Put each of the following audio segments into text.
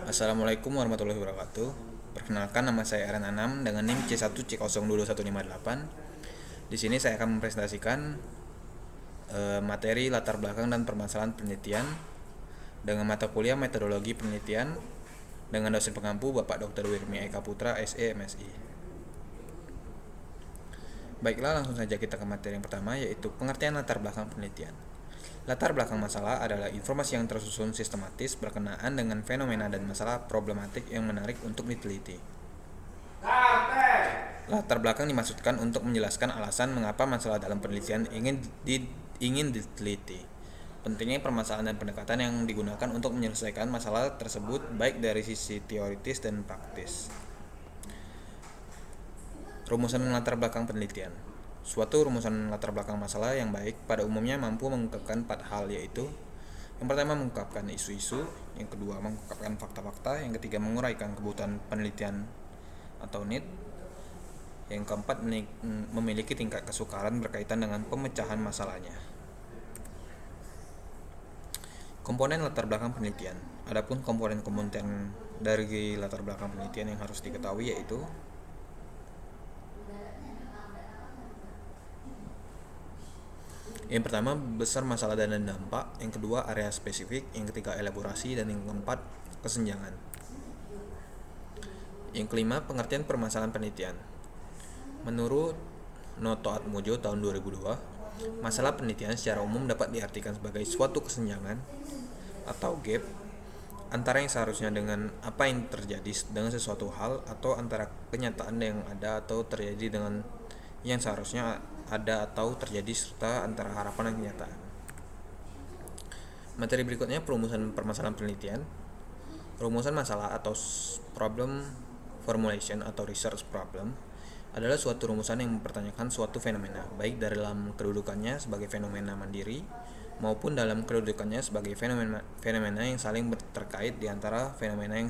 Assalamualaikum warahmatullahi wabarakatuh. Perkenalkan, nama saya Aaron Anam dengan NIM C1C022158. Di sini saya akan mempresentasikan materi latar belakang dan permasalahan penelitian dengan mata kuliah metodologi penelitian dengan dosen pengampu Bapak Dr. Wirmi Eka Putra, SE, MSI. Baiklah, langsung saja kita ke materi yang pertama, yaitu pengertian latar belakang penelitian. Latar belakang masalah adalah informasi yang tersusun sistematis berkenaan dengan fenomena dan masalah problematik yang menarik untuk diteliti. Latar belakang dimaksudkan untuk menjelaskan alasan mengapa masalah dalam penelitian ingin diteliti. Pentingnya permasalahan dan pendekatan yang digunakan untuk menyelesaikan masalah tersebut baik dari sisi teoritis dan praktis. Rumusan latar belakang penelitian. Suatu rumusan latar belakang masalah yang baik pada umumnya mampu mengungkapkan 4 hal, yaitu yang pertama mengungkapkan isu-isu, yang kedua mengungkapkan fakta-fakta, yang ketiga menguraikan kebutuhan penelitian atau need, yang keempat memiliki tingkat kesukaran berkaitan dengan pemecahan masalahnya. Komponen latar belakang penelitian. Adapun komponen-komponen dari latar belakang penelitian yang harus diketahui yaitu yang pertama, besar masalah dan dampak. Yang kedua, area spesifik. Yang ketiga, elaborasi. Dan yang keempat, kesenjangan. Yang kelima, pengertian permasalahan penelitian. Menurut Noto Atmojo tahun 2002, masalah penelitian secara umum dapat diartikan sebagai suatu kesenjangan atau gap antara yang seharusnya dengan apa yang terjadi dengan sesuatu hal, atau antara kenyataan yang ada atau terjadi dengan yang seharusnya ada atau terjadi, serta antara harapan dan kenyataan. Materi berikutnya perumusan permasalahan penelitian. Rumusan masalah atau problem formulation atau research problem adalah suatu rumusan yang mempertanyakan suatu fenomena, baik dalam kedudukannya sebagai fenomena mandiri maupun dalam kedudukannya sebagai fenomena yang saling terkait di antara fenomena yang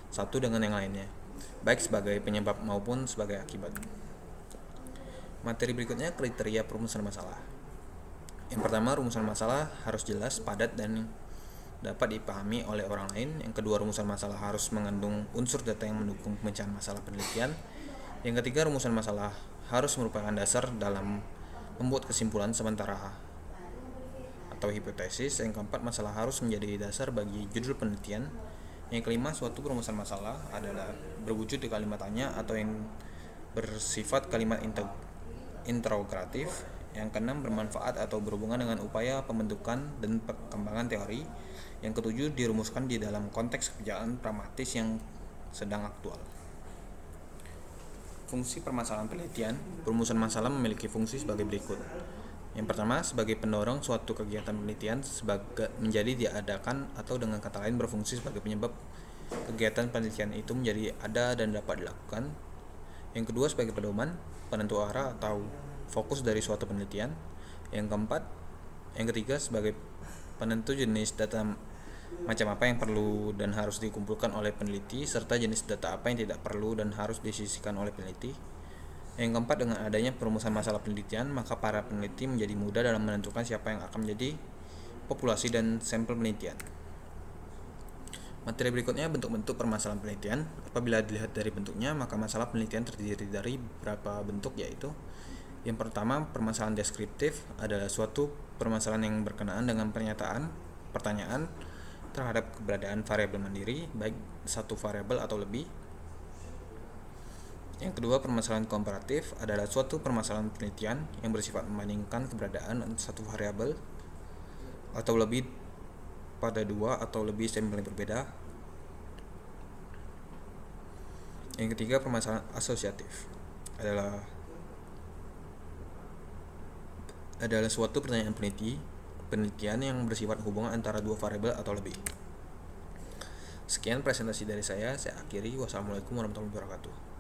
satu dengan yang lainnya, baik sebagai penyebab maupun sebagai akibat. Materi berikutnya kriteria perumusan masalah. Yang pertama, rumusan masalah harus jelas, padat, dan dapat dipahami oleh orang lain. Yang kedua, rumusan masalah harus mengandung unsur data yang mendukung pemecahan masalah penelitian. Yang ketiga, rumusan masalah harus merupakan dasar dalam membuat kesimpulan sementara atau hipotesis. Yang keempat, masalah harus menjadi dasar bagi judul penelitian. Yang kelima, suatu perumusan masalah adalah berwujud di kalimat tanya atau yang bersifat kalimat interrogatif. Yang keenam, bermanfaat atau berhubungan dengan upaya pembentukan dan perkembangan teori. Yang ketujuh, dirumuskan di dalam konteks kerjaan pragmatis yang sedang aktual. Fungsi permasalahan penelitian. Perumusan masalah memiliki fungsi sebagai berikut. Yang pertama, sebagai pendorong suatu kegiatan penelitian menjadi diadakan, atau dengan kata lain berfungsi sebagai penyebab kegiatan penelitian itu menjadi ada dan dapat dilakukan. Yang kedua, sebagai pedoman, penentu arah atau fokus dari suatu penelitian. Yang ketiga, sebagai penentu jenis data macam apa yang perlu dan harus dikumpulkan oleh peneliti, serta jenis data apa yang tidak perlu dan harus disisihkan oleh peneliti. Yang keempat, dengan adanya perumusan masalah penelitian, maka para peneliti menjadi mudah dalam menentukan siapa yang akan menjadi populasi dan sampel penelitian. Materi berikutnya, bentuk-bentuk permasalahan penelitian. Apabila dilihat dari bentuknya, maka masalah penelitian terdiri dari beberapa bentuk, yaitu yang pertama, permasalahan deskriptif adalah suatu permasalahan yang berkenaan dengan pertanyaan terhadap keberadaan variabel mandiri, baik satu variabel atau lebih. Yang kedua, permasalahan komparatif adalah suatu permasalahan penelitian yang bersifat membandingkan keberadaan satu variabel atau lebih pada dua atau lebih sampel yang berbeda. Yang ketiga, permasalahan asosiatif adalah suatu pertanyaan penelitian yang bersifat hubungan antara dua variabel atau lebih. Sekian presentasi dari saya akhiri. Wassalamualaikum warahmatullahi wabarakatuh.